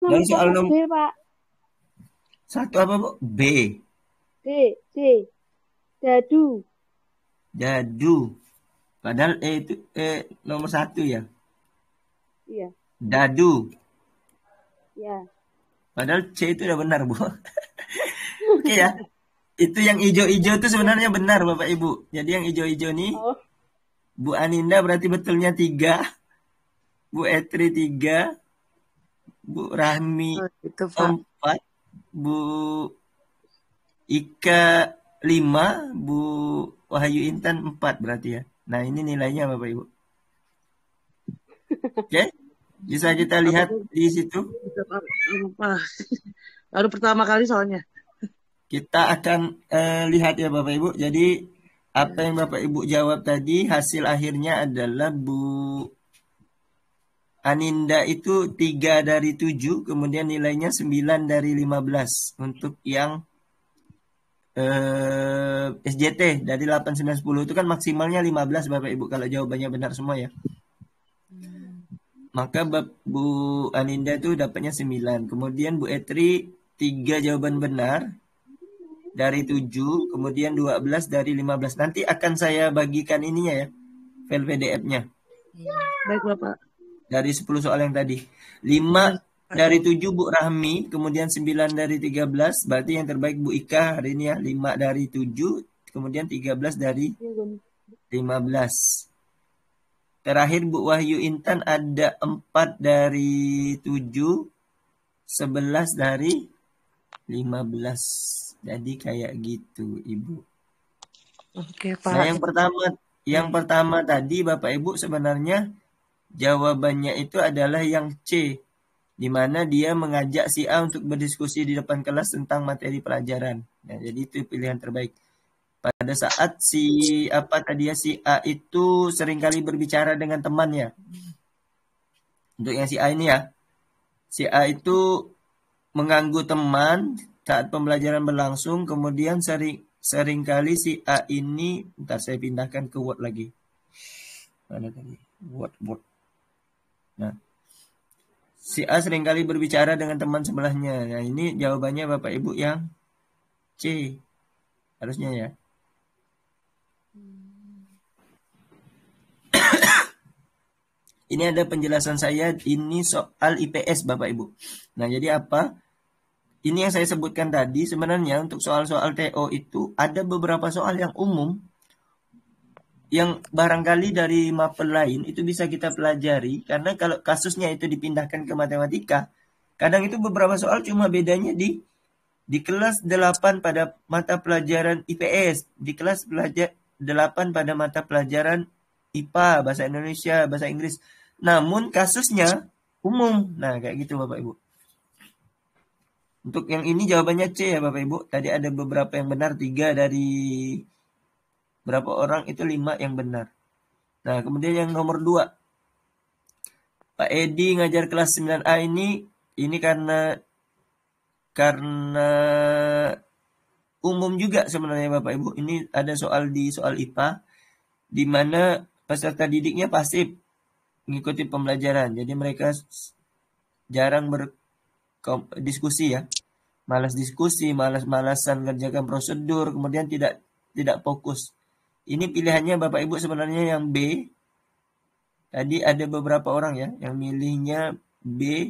Lalu soal pokok B, nomor Pak. satu apa, Bu? B. C. Dadu. Dadu. Padahal itu nomor satu ya. Iya, Dadu. iya. Padahal C itu udah benar, Bu. Oke ya. Itu yang hijau-hijau itu sebenarnya benar, Bapak Ibu. Jadi yang hijau-hijau nih, Oh, Bu Aninda berarti betulnya 3, Bu Etri 3, Bu Rahmi Oh, gitu, Pak. 4, Bu Ika 5, Bu Wahyu Intan 4 berarti ya. Nah, ini nilainya Bapak Ibu. Oke, bisa kita Apa lihat tuh? di situ. Bisa, Pak. Apa? Baru pertama kali soalnya. Kita akan lihat ya Bapak Ibu. Jadi apa Ya. yang Bapak Ibu jawab tadi hasil akhirnya adalah Bu Aninda itu 3 dari 7, kemudian nilainya 9 dari 15 untuk yang SJT dari 8, 9, 10 itu kan maksimalnya 15 Bapak Ibu kalau jawabannya benar semua ya. Maka Bu Aninda itu dapatnya 9. Kemudian Bu Etri 3 jawaban benar dari 7, kemudian 12 dari 15. Nanti akan saya bagikan ininya ya, file PDF-nya. Baik, Bapak. Dari 10 soal yang tadi. 5 Iya, Pak. dari 7 Bu Rahmi, kemudian 9 dari 13, berarti yang terbaik Bu Ika hari ini ya, 5 dari 7, kemudian 13 dari iya, Gun. 15. Terakhir Bu Wahyu Intan ada 4 dari 7, 11 dari 15. Jadi kayak gitu, Ibu. Oke, Nah, Pak. yang pertama tadi Bapak Ibu sebenarnya jawabannya itu adalah yang C, di mana dia mengajak si A untuk berdiskusi di depan kelas tentang materi pelajaran. Nah, jadi itu pilihan terbaik. Pada saat si si A itu seringkali berbicara dengan temannya. Untuk yang si A ini ya, si A itu mengganggu teman saat pembelajaran berlangsung, kemudian seringkali si A ini, ntar saya pindahkan ke Word lagi. Mana tadi? Word. Nah, si A seringkali berbicara dengan teman sebelahnya. Nah, ini jawabannya Bapak Ibu yang C. Harusnya ya. Ini ada penjelasan saya, ini soal IPS Bapak Ibu. Nah, jadi apa? Ini yang saya sebutkan tadi, sebenarnya untuk soal-soal TO itu ada beberapa soal yang umum, yang barangkali dari mapel lain itu bisa kita pelajari, karena kalau kasusnya itu dipindahkan ke matematika, kadang itu beberapa soal cuma bedanya di kelas 8 pada mata pelajaran IPS, di kelas 8 pada mata pelajaran IPA, bahasa Indonesia, bahasa Inggris. Namun kasusnya umum. Nah, kayak gitu Bapak Ibu. Untuk yang ini jawabannya C ya Bapak Ibu. Tadi ada beberapa yang benar, 3 dari berapa orang itu 5 yang benar. Nah, kemudian yang nomor 2. Pak Edi ngajar kelas 9A ini karena umum juga sebenarnya Bapak Ibu. Ini ada soal IPA di mana peserta didiknya pasif mengikuti pembelajaran. Jadi mereka jarang berdiskusi ya. Malas diskusi, malas-malasan ngerjakan prosedur, kemudian tidak fokus. Ini pilihannya Bapak Ibu sebenarnya yang B. Tadi ada beberapa orang ya yang milihnya B.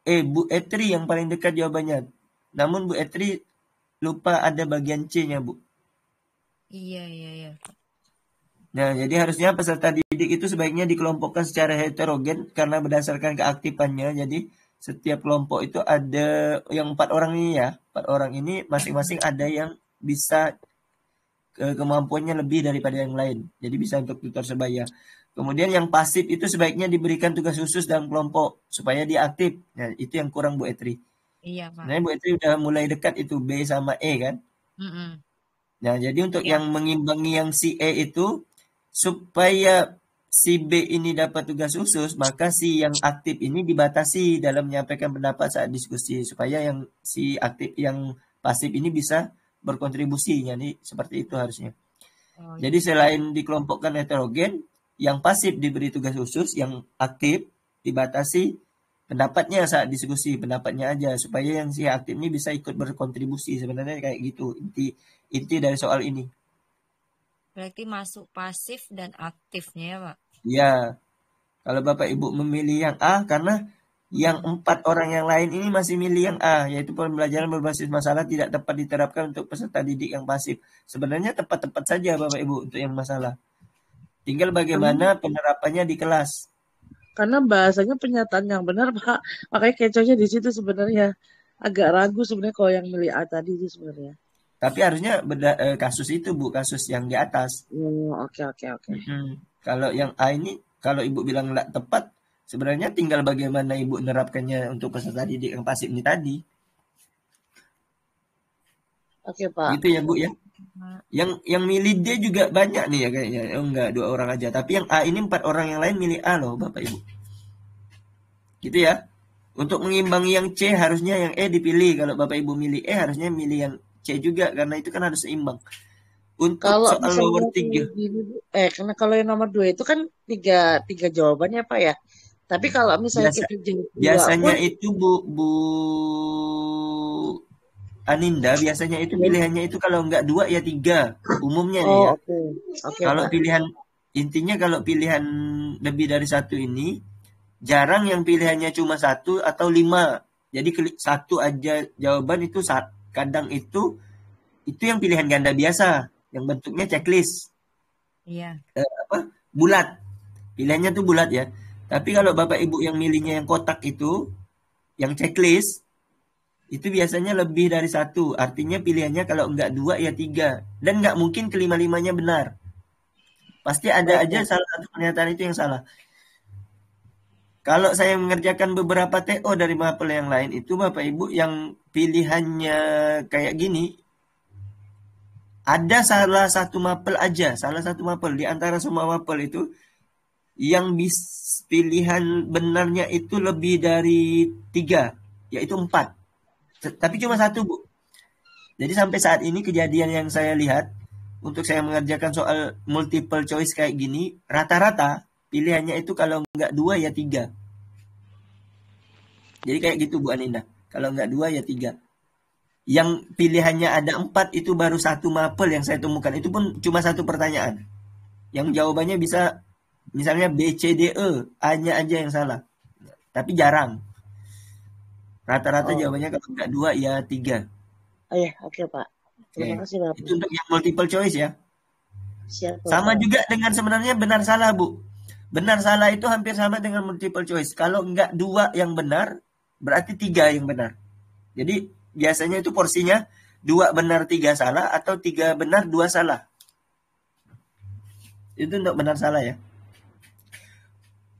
Bu Etri yang paling dekat jawabannya. Namun Bu Etri lupa ada bagian C-nya, Bu. Iya. Nah, jadi harusnya peserta didik itu sebaiknya dikelompokkan secara heterogen karena berdasarkan keaktifannya. Jadi setiap kelompok itu ada yang 4 orang ini ya. 4 orang ini masing-masing ada yang bisa kemampuannya lebih daripada yang lain. Jadi bisa untuk tutor sebaya. Kemudian yang pasif itu sebaiknya diberikan tugas khusus dalam kelompok supaya dia aktif. Nah, itu yang kurang Bu Etri. Iya, Pak. Sebenarnya Bu Etri udah mulai dekat itu B sama E kan. Mm-mm. Nah, jadi untuk Iya. yang mengimbangi yang si E itu supaya si B ini dapat tugas khusus, maka si yang aktif ini dibatasi dalam menyampaikan pendapat saat diskusi supaya yang si aktif yang pasif ini bisa berkontribusi. Jadi seperti itu harusnya. Oh, Jadi gitu. selain dikelompokkan heterogen, yang pasif diberi tugas khusus, yang aktif dibatasi pendapatnya saat diskusi, pendapatnya aja supaya yang si aktif ini bisa ikut berkontribusi. Sebenarnya kayak gitu inti dari soal ini. Berarti masuk pasif dan aktifnya ya, Pak? Ya, kalau Bapak Ibu memilih yang A karena yang 4 orang yang lain ini masih milih yang A, yaitu pembelajaran berbasis masalah tidak tepat diterapkan untuk peserta didik yang pasif. Sebenarnya tepat-tepat saja Bapak Ibu untuk yang masalah. Tinggal bagaimana penerapannya di kelas. Karena bahasanya pernyataan yang benar, Pak. Makanya kecohnya di situ sebenarnya. Agak ragu sebenarnya kalau yang milih A tadi itu sebenarnya. Tapi harusnya kasus itu Bu, kasus yang di atas. Oke. Kalau yang A ini, kalau Ibu bilang nggak tepat, sebenarnya tinggal bagaimana Ibu menerapkannya untuk peserta didik yang pasif ini tadi. Oke, Pak. Gitu ya Bu ya. Yang milih D juga banyak nih ya kayaknya. Enggak, 2 orang aja. Tapi yang A ini 4 orang yang lain milih A loh Bapak Ibu. Gitu ya. Untuk mengimbangi yang C harusnya yang E dipilih. Kalau Bapak Ibu milih E harusnya milih yang C juga. Karena itu kan harus seimbang. Untuk Kalau soal nomor 3. Karena kalau yang nomor 2 itu kan tiga jawabannya, Pak ya. Tapi kalau misalnya kita jawab biasanya pun, itu Bu Aninda, biasanya itu pilihannya itu kalau enggak 2 ya 3. Umumnya nih ya. Oke, Kalau Pak. pilihan, intinya kalau pilihan lebih dari 1 ini, jarang yang pilihannya cuma 1 atau 5. Jadi 1 aja jawaban itu kadang itu yang pilihan ganda biasa, yang bentuknya checklist. Iya. Bulat. Pilihannya tuh bulat ya. Tapi kalau Bapak Ibu yang milihnya yang kotak itu, yang checklist, itu biasanya lebih dari 1. Artinya pilihannya kalau enggak 2 ya 3. Dan enggak mungkin kelima-limanya benar. Pasti ada aja salah satu pernyataan itu yang salah. Kalau saya mengerjakan beberapa TO dari mapel yang lain itu Bapak Ibu yang pilihannya kayak gini, ada salah satu mapel aja, salah satu mapel di antara semua mapel itu yang pilihan benarnya itu lebih dari 3, yaitu 4. Tapi cuma 1 Bu. Jadi sampai saat ini kejadian yang saya lihat untuk saya mengerjakan soal multiple choice kayak gini, rata-rata pilihannya itu kalau enggak 2 ya 3. Jadi kayak gitu Bu Aninda. Kalau enggak 2 ya 3. Yang pilihannya ada 4 itu baru 1 mapel yang saya temukan. Itu pun cuma 1 pertanyaan. Yang jawabannya bisa misalnya B, C, D, E. A-nya aja yang salah. Tapi jarang. Rata-rata jawabannya kalau enggak 2 ya 3. Oke Pak. Terima kasih Bapak. Itu untuk yang multiple choice ya. Siap, sama juga dengan sebenarnya benar salah Bu. Benar salah itu hampir sama dengan multiple choice. Kalau enggak 2 yang benar, berarti 3 yang benar. Jadi biasanya itu porsinya 2 benar 3 salah atau 3 benar 2 salah. Itu untuk benar salah ya.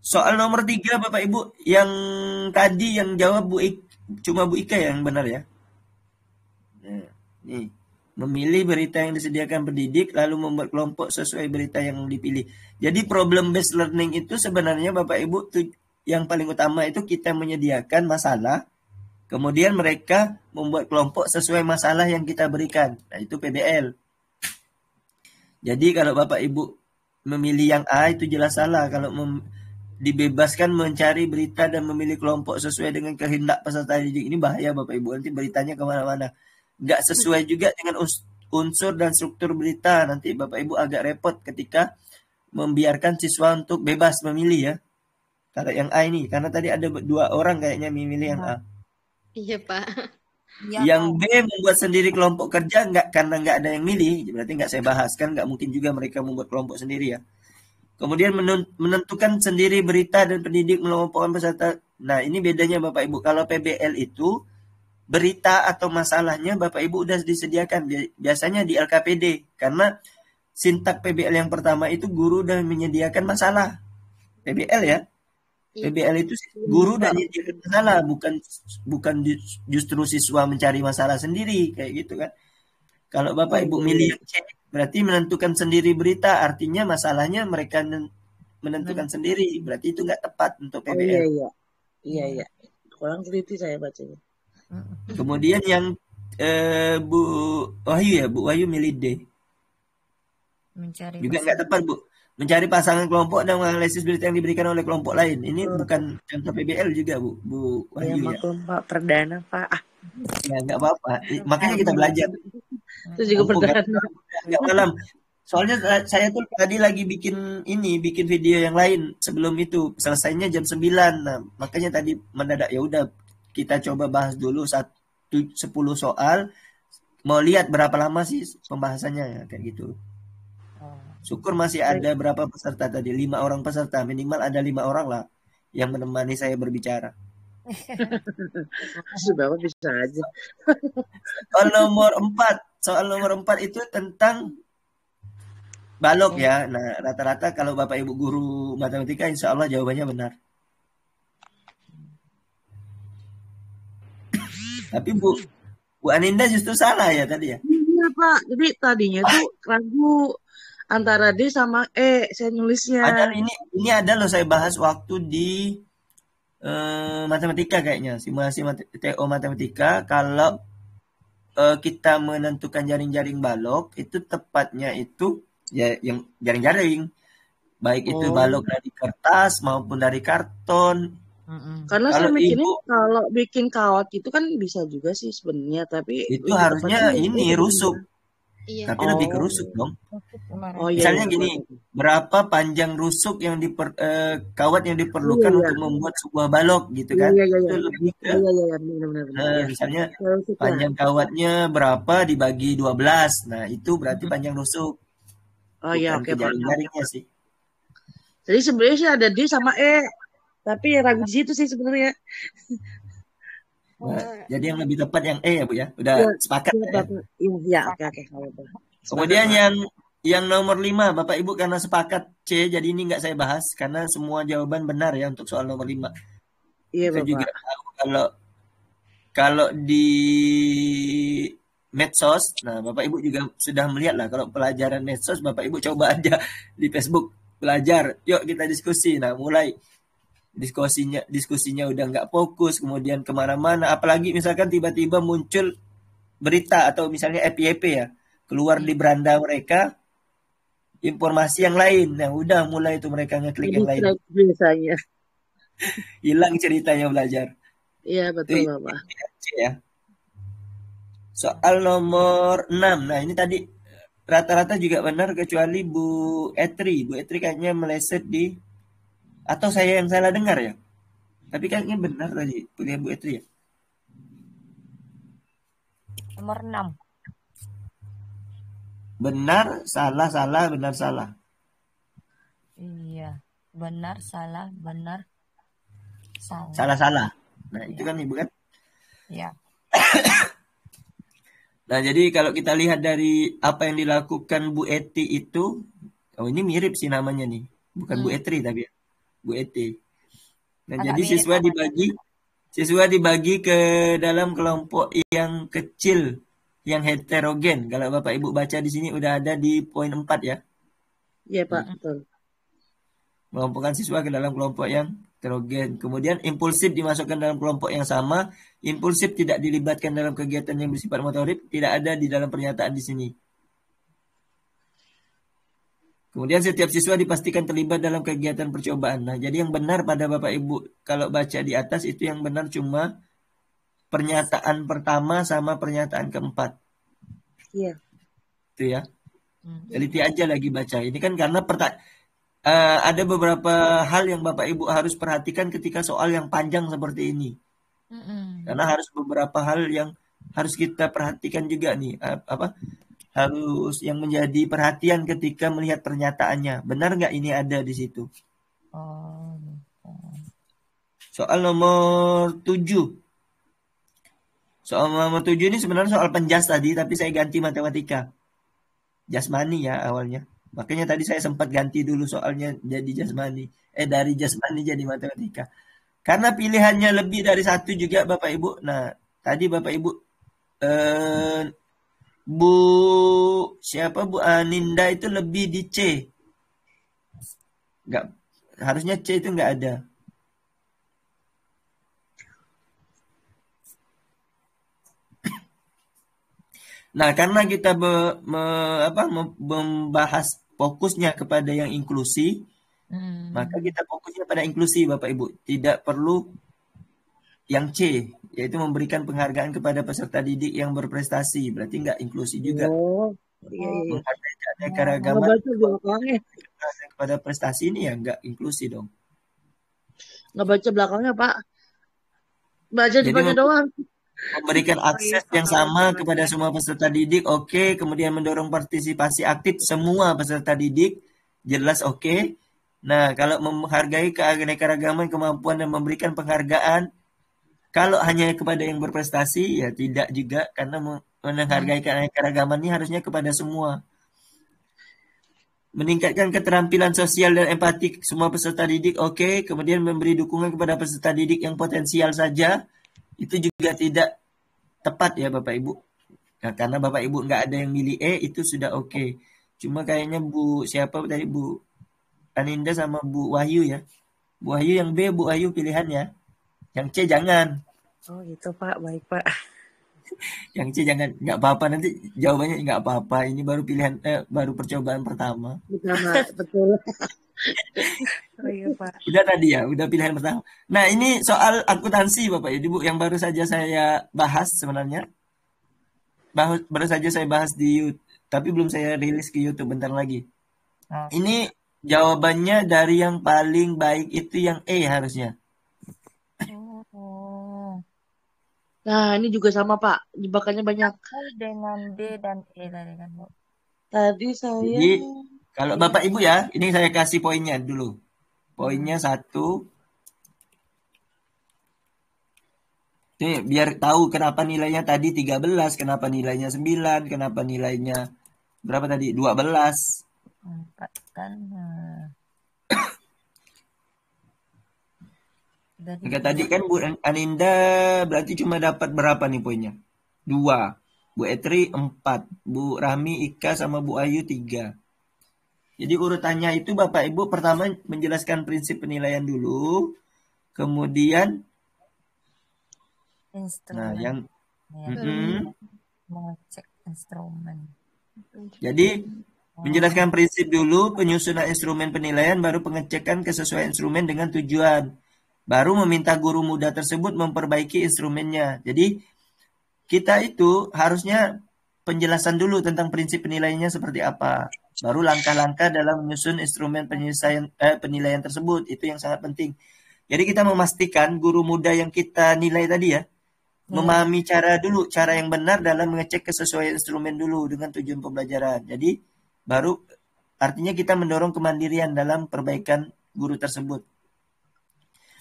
Soal nomor 3 Bapak Ibu, yang tadi yang jawab cuma Bu Ika yang benar ya. Nah, nih, memilih berita yang disediakan pendidik lalu membuat kelompok sesuai berita yang dipilih. Jadi problem based learning itu sebenarnya Bapak Ibu yang paling utama itu kita menyediakan masalah, kemudian mereka membuat kelompok sesuai masalah yang kita berikan. Nah, itu PBL. Jadi kalau Bapak Ibu memilih yang A itu jelas salah. Kalau dibebaskan mencari berita dan memilih kelompok sesuai dengan kehendak peserta didik, ini bahaya Bapak Ibu, nanti beritanya kemana-mana. Nggak sesuai juga dengan unsur dan struktur berita. Nanti Bapak Ibu agak repot ketika membiarkan siswa untuk bebas memilih ya. Kalau yang A ini, karena tadi ada 2 orang kayaknya memilih yang A. Iya Pak. Yang B membuat sendiri kelompok kerja karena nggak ada yang milih, berarti nggak saya bahas kan, nggak mungkin juga mereka membuat kelompok sendiri ya. Kemudian menentukan sendiri berita dan pendidik mengelompokkan peserta. Nah ini bedanya Bapak Ibu. Kalau PBL itu berita atau masalahnya Bapak Ibu udah disediakan biasanya di LKPD, karena sintak PBL yang pertama itu guru dan menyediakan masalah. PBL ya. PBL itu guru dan menyediakan masalah, bukan justru siswa mencari masalah sendiri kayak gitu kan. Kalau Bapak Ibu milih yang C, berarti menentukan sendiri berita, artinya masalahnya mereka menentukan sendiri, berarti itu nggak tepat untuk PBL. Iya. Kurang teliti saya bacanya. Kemudian yang Bu Wahyu milih D. Mencari Juga nggak tepat Bu. mencari pasangan kelompok dan menganalisis berita yang diberikan oleh kelompok lain. Ini bukan contoh PBL juga, Bu Ya, Wahyu ya. maklum Pak, perdana Pak. Ya nggak apa-apa. Makanya kita belajar. Itu juga Mumpung kan perdana. nggak malam. Soalnya saya tuh tadi lagi bikin video yang lain sebelum itu. Selesainya jam 9. Nah, makanya tadi mendadak ya udah kita coba bahas dulu 10 soal. Mau lihat berapa lama sih pembahasannya ya kayak gitu. Syukur masih ada berapa peserta tadi? 5 orang peserta. Minimal ada 5 orang lah yang menemani saya berbicara. Bapak bisa aja. Soal nomor 4 itu tentang balok ya. Nah, rata-rata kalau Bapak Ibu guru matematika insya Allah jawabannya benar. Tapi Bu Aninda justru salah ya tadi ya? Iya Pak, jadi tadinya tuh ragu antara D sama E saya nulisnya. Padahal ini ada loh saya bahas waktu di matematika kayaknya, simulasi TO matematika. Kalau kita menentukan jaring-jaring balok itu tepatnya itu ya yang jaring-jaring, baik itu balok dari kertas maupun dari karton. Karena saya mikirnya kalau bikin kawat itu kan bisa juga sih sebenarnya, tapi itu harusnya ini rusuk. Iya. Tapi lebih ke rusuk dong. Iya, Misalnya gini, berapa panjang rusuk yang kawat yang diperlukan untuk membuat sebuah balok gitu kan? Itu lebih ke misalnya panjang kawatnya berapa dibagi 12. Nah, itu berarti panjang rusuk. Oh iya, oke, jaring-jaringnya sih. Jadi sebenarnya sih ada D sama E, tapi ragu di situ sih sebenarnya. Nah, jadi yang lebih tepat yang E ya Bu ya. Udah sepakat ya. Iya, oke. Kemudian yang nomor 5 Bapak Ibu karena sepakat C, jadi ini nggak saya bahas karena semua jawaban benar ya untuk soal nomor 5. Iya, Kita Bapak. juga tahu kalau di medsos, nah Bapak Ibu juga sudah melihat lah kalau pelajaran medsos, Bapak Ibu coba aja di Facebook belajar, yuk kita diskusi. Nah mulai diskusinya udah nggak fokus, kemudian kemana-mana, apalagi misalkan tiba-tiba muncul berita atau misalnya FYP ya, keluar di beranda mereka informasi yang lain, yang udah mulai itu mereka ngeklik yang lain, biasanya hilang ceritanya belajar. Iya betul Bapak. Ya. Soal nomor 6, nah ini tadi rata-rata juga benar kecuali Bu Etri kayaknya meleset di, atau saya yang salah dengar ya, tapi kayaknya benar tadi pilihan Bu Etri ya. Nomor 6. Benar, salah, benar, salah. Iya, benar, salah, benar, salah. Salah. Nah, itu kan Ibu kan? Ya. Nah, jadi kalau kita lihat dari apa yang dilakukan Bu Eti itu, oh ini mirip sih namanya nih. Bukan Bu Etri tapi ya. Bu Eti. Nah, agak jadi siswa dibagi ke dalam kelompok yang kecil, yang heterogen. Kalau Bapak Ibu baca di sini udah ada di poin 4 ya. Iya Pak, betul. Mengelompokkan siswa ke dalam kelompok yang heterogen. Kemudian impulsif dimasukkan dalam kelompok yang sama. Impulsif tidak dilibatkan dalam kegiatan yang bersifat motorik, tidak ada di dalam pernyataan di sini. Kemudian setiap siswa dipastikan terlibat dalam kegiatan percobaan. Nah, jadi yang benar pada Bapak Ibu kalau baca di atas itu yang benar cuma pernyataan pertama sama pernyataan keempat. Iya. Itu ya. Teliti aja lagi baca. Ini kan karena ada beberapa hal yang Bapak Ibu harus perhatikan ketika soal yang panjang seperti ini. Karena harus beberapa hal yang harus kita perhatikan juga nih. Harus yang menjadi perhatian ketika melihat pernyataannya. Benar nggak ini ada di situ? Soal nomor 7. Soal nomor 7 ini sebenarnya soal penjas tadi, tapi saya ganti matematika. Jasmani ya awalnya. Makanya tadi saya sempat ganti dulu soalnya jadi jasmani. Dari jasmani jadi matematika. Karena pilihannya lebih dari satu juga Bapak Ibu. Nah, tadi Bapak Ibu Bu Aninda itu lebih di C. Enggak, harusnya C itu enggak ada. Nah, karena kita membahas fokusnya kepada yang inklusi, maka kita fokusnya pada inklusi Bapak Ibu. Tidak perlu yang C, yaitu memberikan penghargaan kepada peserta didik yang berprestasi. Berarti nggak inklusi juga. Oh, iya. Menghargai Nggak keanekaragaman baca belakangnya. kepada prestasi ini ya nggak inklusi dong. Nggak baca belakangnya, Pak. Baca Jadi depannya doang. memberikan akses yang sama kepada semua peserta didik, oke. Kemudian mendorong partisipasi aktif semua peserta didik, jelas oke. Nah, kalau menghargai keanekaragaman, kemampuan, dan memberikan penghargaan, kalau hanya kepada yang berprestasi, ya tidak juga. Karena menghargai keanekaragaman ini harusnya kepada semua. Meningkatkan keterampilan sosial dan empati semua peserta didik, oke. Kemudian memberi dukungan kepada peserta didik yang potensial saja, itu juga tidak tepat ya Bapak Ibu. Nah, karena Bapak Ibu nggak ada yang milih E, itu sudah oke. Cuma kayaknya Bu siapa tadi, Bu Aninda sama Bu Wahyu ya. Bu Wahyu yang B, Bu Wahyu pilihannya. Yang C jangan. Oh gitu Pak, baik Pak. Yang C jangan, nggak apa-apa, nanti jawabannya nggak apa-apa. Ini baru pilihan, baru percobaan pertama. Betul. Oh iya Pak. Udah tadi ya, udah pilihan pertama. Nah, ini soal akuntansi Bapak Ibu yang baru saja saya bahas sebenarnya. Baru saja saya bahas di YouTube, tapi belum saya rilis ke YouTube, bentar lagi. Ini jawabannya dari yang paling baik itu yang E harusnya. Nah, ini juga sama Pak, jebakannya banyak. Dengan D dan E tadi kan Bu. Tadi saya. Jadi kalau Bapak Ibu ya, ini saya kasih poinnya dulu. Poinnya 1. Nih, biar tahu kenapa nilainya tadi 13, kenapa nilainya 9, kenapa nilainya berapa tadi? 12. 4 kan. Jika tadi kan Bu Aninda berarti cuma dapat berapa nih poinnya? 2. Bu Etri 4. Bu Rahmi, Ika, sama Bu Ayu 3. Jadi urutannya itu Bapak Ibu pertama menjelaskan prinsip penilaian dulu. Kemudian instrumen. Nah, yang mengecek instrumen. Jadi menjelaskan prinsip dulu, penyusunan instrumen penilaian, baru pengecekan kesesuaian instrumen dengan tujuan. Baru meminta guru muda tersebut memperbaiki instrumennya. Jadi kita itu harusnya penjelasan dulu tentang prinsip penilaiannya seperti apa. Baru langkah-langkah dalam menyusun instrumen penilaian tersebut. Itu yang sangat penting. Jadi kita memastikan guru muda yang kita nilai tadi ya, memahami cara yang benar dalam mengecek kesesuaian instrumen dulu dengan tujuan pembelajaran. Jadi baru artinya kita mendorong kemandirian dalam perbaikan guru tersebut.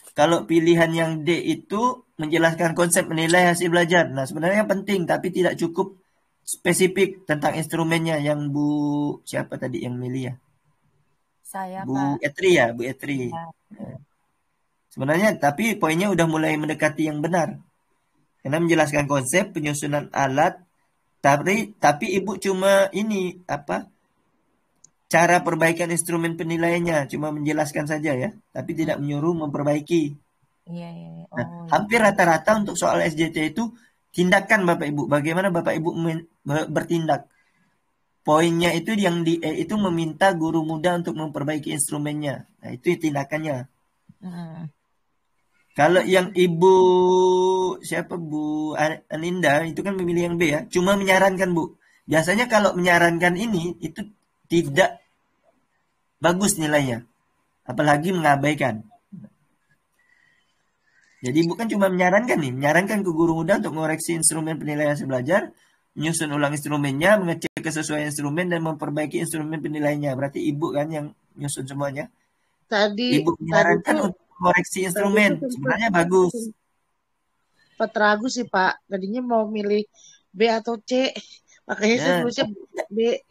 Kalau pilihan yang D itu menjelaskan konsep menilai hasil belajar. Nah, sebenarnya penting tapi tidak cukup spesifik tentang instrumennya yang Bu siapa tadi yang milih ya? Saya Bu Pak. Etri ya, Bu Etri. Ya. Sebenarnya tapi poinnya udah mulai mendekati yang benar. Karena menjelaskan konsep penyusunan alat, tapi Ibu cuma ini cara perbaikan instrumen penilaiannya, cuma menjelaskan saja ya, tapi tidak menyuruh memperbaiki. Iya. Nah, hampir rata-rata untuk soal SJT itu tindakan Bapak Ibu. Bagaimana Bapak Ibu bertindak? Poinnya itu yang di E itu meminta guru muda untuk memperbaiki instrumennya. Nah, itu tindakannya. Kalau yang Ibu siapa Bu Aninda itu kan memilih yang B ya, cuma menyarankan Bu. Biasanya kalau menyarankan ini itu tidak bagus nilainya, apalagi mengabaikan. Jadi bukan cuma menyarankan ke guru muda untuk mengoreksi instrumen penilaian hasil belajar, menyusun ulang instrumennya, mengecek kesesuaian instrumen, dan memperbaiki instrumen penilaiannya. Berarti Ibu kan yang menyusun semuanya. Ibu menyarankan untuk mengoreksi instrumen, sebenarnya bagus. Sempat ragu sih Pak, tadinya mau milih B atau C, makanya saya tulisnya B.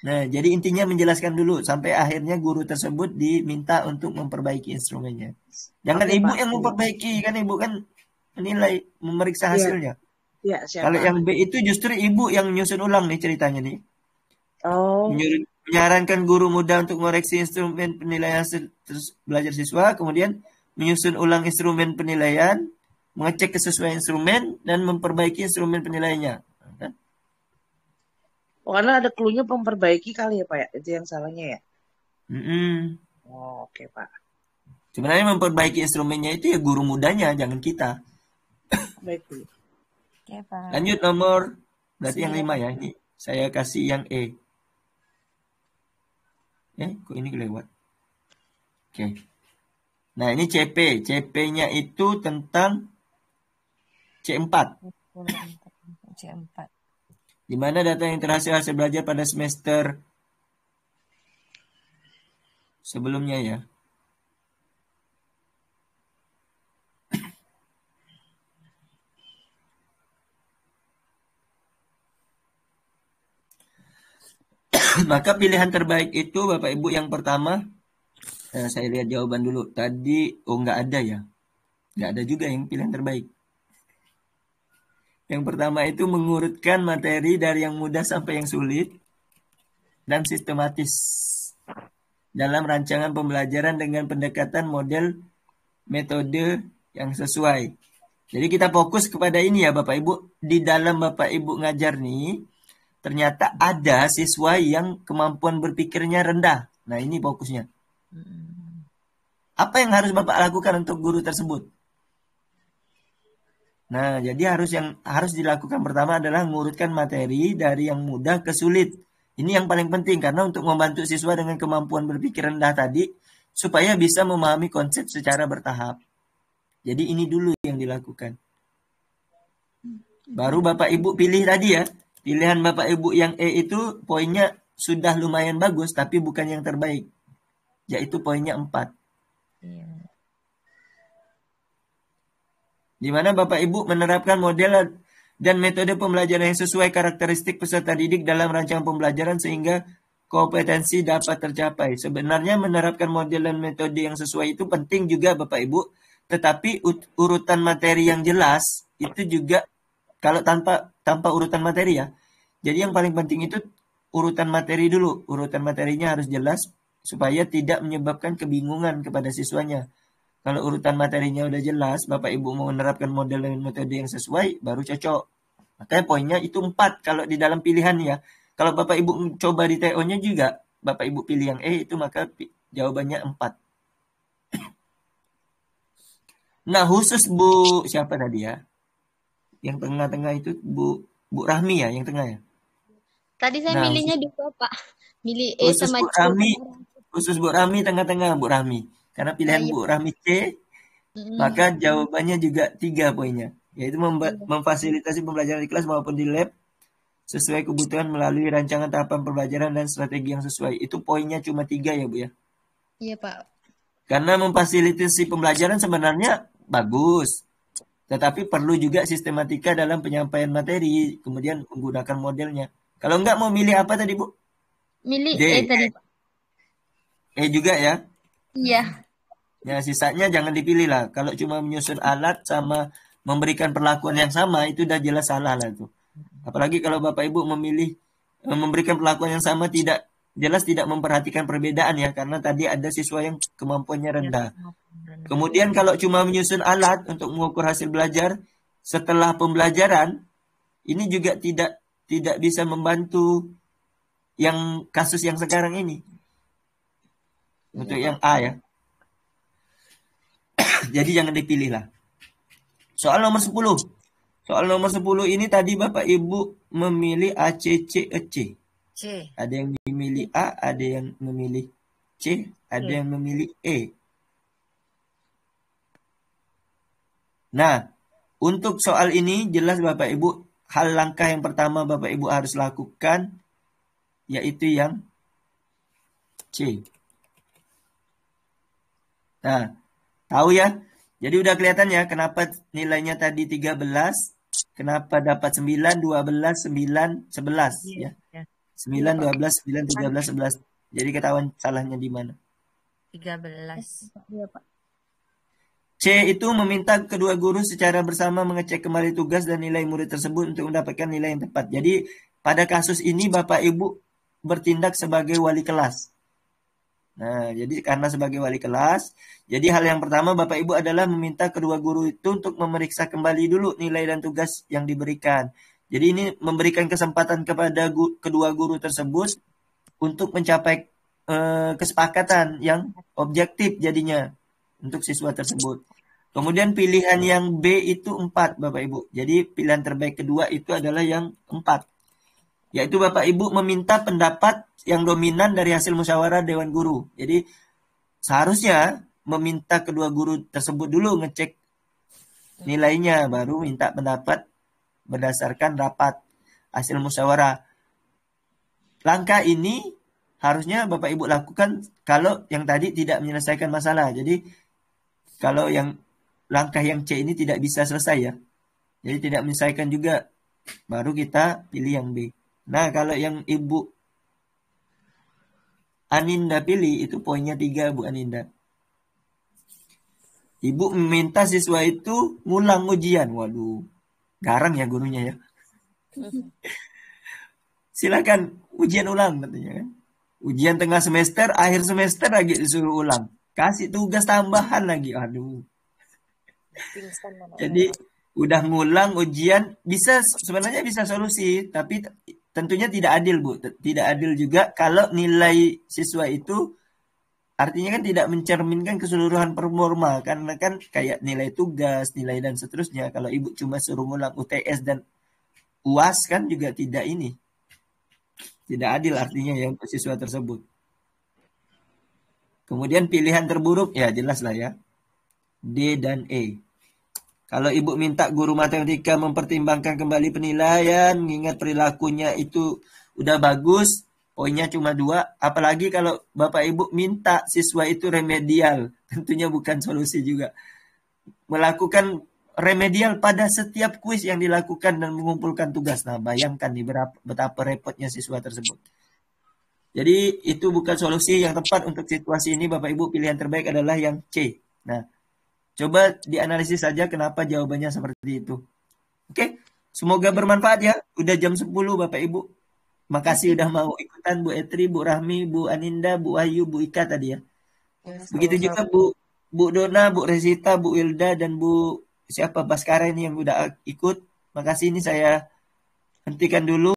Nah, jadi intinya menjelaskan dulu sampai akhirnya guru tersebut diminta untuk memperbaiki instrumennya. Jangan Ibu yang memperbaiki, kan Ibu kan menilai, memeriksa hasilnya. Iya, Kalau yang B itu justru Ibu yang menyusun ulang nih ceritanya nih. Menyarankan guru muda untuk mengoreksi instrumen penilaian hasil belajar siswa, kemudian menyusun ulang instrumen penilaian, mengecek kesesuaian instrumen, dan memperbaiki instrumen penilaiannya. Oh, karena ada clue-nya memperbaiki kali ya Pak ya? Itu yang salahnya ya? Oh, oke Pak. Sebenarnya memperbaiki instrumennya itu ya guru mudanya, jangan kita. Baik Bu. Oke, Pak. Lanjut nomor, berarti yang 5 9. ya. Ini saya kasih yang E. Kok ini kelewat? Oke. Nah, ini CP. CP-nya itu tentang C4. C4. Di mana data yang hasil belajar pada semester sebelumnya ya. Maka pilihan terbaik itu Bapak Ibu yang pertama, saya lihat jawaban dulu. Tadi, nggak ada ya. Nggak ada juga yang pilihan terbaik. Yang pertama itu mengurutkan materi dari yang mudah sampai yang sulit dan sistematis dalam rancangan pembelajaran dengan pendekatan model metode yang sesuai. Jadi kita fokus kepada ini ya Bapak Ibu. Di dalam Bapak Ibu ngajar nih, ternyata ada siswa yang kemampuan berpikirnya rendah. Nah ini fokusnya. Apa yang harus Bapak lakukan untuk guru tersebut? Nah, jadi yang harus dilakukan pertama adalah mengurutkan materi dari yang mudah ke sulit. Ini yang paling penting karena untuk membantu siswa dengan kemampuan berpikir rendah tadi supaya bisa memahami konsep secara bertahap. Jadi ini dulu yang dilakukan. Baru Bapak Ibu pilih tadi ya. Pilihan Bapak Ibu yang E itu poinnya sudah lumayan bagus tapi bukan yang terbaik. Yaitu poinnya 4. Iya. Di mana Bapak Ibu menerapkan model dan metode pembelajaran yang sesuai karakteristik peserta didik dalam rancangan pembelajaran sehingga kompetensi dapat tercapai. Sebenarnya menerapkan model dan metode yang sesuai itu penting juga Bapak Ibu, tetapi urutan materi yang jelas itu juga kalau tanpa urutan materi ya. Jadi yang paling penting itu urutan materi dulu. Urutan materinya harus jelas supaya tidak menyebabkan kebingungan kepada siswanya. Kalau urutan materinya udah jelas, Bapak Ibu mau menerapkan model dan metode yang sesuai, baru cocok. Makanya poinnya itu 4 kalau di dalam pilihan ya. Kalau Bapak Ibu coba di TO-nya juga, Bapak Ibu pilih yang E itu maka jawabannya 4. Nah khusus Bu, siapa tadi ya? Yang tengah-tengah itu Bu Rahmi ya, yang tengah ya? Tadi saya milihnya dua Pak. Milih E Khusus sama Bu C. Rahmi, khusus Bu Rahmi tengah-tengah Bu Rahmi. Karena pilihan Iya. Bu Rahmi C, maka jawabannya juga 3 poinnya. Yaitu memfasilitasi pembelajaran di kelas maupun di lab sesuai kebutuhan melalui rancangan tahapan pembelajaran dan strategi yang sesuai. Itu poinnya cuma 3 ya Bu ya. Iya Pak. Karena memfasilitasi pembelajaran sebenarnya bagus. Tetapi perlu juga sistematika dalam penyampaian materi, kemudian menggunakan modelnya. Kalau enggak mau milih apa tadi Bu? Milih D. E tadi Pak. E juga ya. Iya. Ya sisanya jangan dipilih lah. Kalau cuma menyusun alat sama memberikan perlakuan yang sama itu udah jelas salah lah tuh. Apalagi kalau Bapak Ibu memilih memberikan perlakuan yang sama tidak memperhatikan perbedaan ya karena tadi ada siswa yang kemampuannya rendah. Kemudian kalau cuma menyusun alat untuk mengukur hasil belajar setelah pembelajaran ini juga tidak bisa membantu yang kasus yang sekarang ini. Untuk yang A ya. Jadi jangan dipilih lah. Soal nomor 10. Soal nomor 10 ini tadi Bapak Ibu memilih A, C, C, E, C. C. Ada yang memilih A, ada yang memilih C, ada yang memilih E. Nah, untuk soal ini jelas Bapak Ibu, hal langkah yang pertama Bapak Ibu harus lakukan yaitu yang C. Nah, tahu ya? Jadi udah kelihatan ya kenapa nilainya tadi 13, kenapa dapat 9, 12, 9, 11 ya. 9, 12, 9, 13, 11. Jadi ketahuan salahnya di mana. 13. Iya Pak. C itu meminta kedua guru secara bersama mengecek kembali tugas dan nilai murid tersebut untuk mendapatkan nilai yang tepat. Jadi pada kasus ini Bapak Ibu bertindak sebagai wali kelas. Nah, jadi karena sebagai wali kelas, jadi hal yang pertama Bapak Ibu adalah meminta kedua guru itu untuk memeriksa kembali dulu nilai dan tugas yang diberikan. Jadi ini memberikan kesempatan kepada kedua guru tersebut untuk mencapai kesepakatan yang objektif jadinya untuk siswa tersebut. Kemudian pilihan yang B itu 4, Bapak Ibu. Jadi pilihan terbaik kedua itu adalah yang 4. Yaitu Bapak Ibu meminta pendapat yang dominan dari hasil musyawarah Dewan Guru. Jadi seharusnya meminta kedua guru tersebut dulu ngecek nilainya, baru minta pendapat berdasarkan rapat hasil musyawarah. Langkah ini harusnya Bapak Ibu lakukan kalau yang tadi tidak menyelesaikan masalah. Jadi kalau yang langkah yang C ini tidak bisa selesai ya. Jadi tidak menyelesaikan juga, baru kita pilih yang B. Nah, kalau yang Ibu Aninda pilih itu poinnya 3, Bu Aninda. Ibu meminta siswa itu ngulang ujian. Waduh, garang ya gurunya ya. Silakan ujian ulang katanya kan. Ujian tengah semester, akhir semester lagi disuruh ulang. Kasih tugas tambahan lagi. Aduh. Jadi udah ngulang ujian, sebenarnya bisa solusi, tapi tentunya tidak adil, Bu. Tidak adil juga kalau nilai siswa itu artinya kan tidak mencerminkan keseluruhan performa, karena kan kayak nilai tugas, nilai dan seterusnya. Kalau Ibu cuma suruh ngulang UTS dan UAS kan juga tidak adil artinya ya untuk siswa tersebut. Kemudian pilihan terburuk ya jelas lah ya, D dan E. Kalau Ibu minta guru matematika mempertimbangkan kembali penilaian, mengingat perilakunya itu udah bagus, poinnya cuma 2. Apalagi kalau Bapak Ibu minta siswa itu remedial, tentunya bukan solusi juga. Melakukan remedial pada setiap kuis yang dilakukan dan mengumpulkan tugas. Nah, bayangkan nih betapa repotnya siswa tersebut. Jadi itu bukan solusi yang tepat untuk situasi ini, Bapak Ibu. Pilihan terbaik adalah yang C. Nah, coba dianalisis saja kenapa jawabannya seperti itu. Oke, semoga bermanfaat ya. Udah jam 10 Bapak Ibu. Makasih udah mau ikutan Bu Etri, Bu Rahmi, Bu Aninda, Bu Ayu, Bu Ika tadi ya. Begitu juga Bu Dona, Bu Resita, Bu Wilda, dan Bu siapa Baskara ini yang udah ikut. Makasih, ini saya hentikan dulu.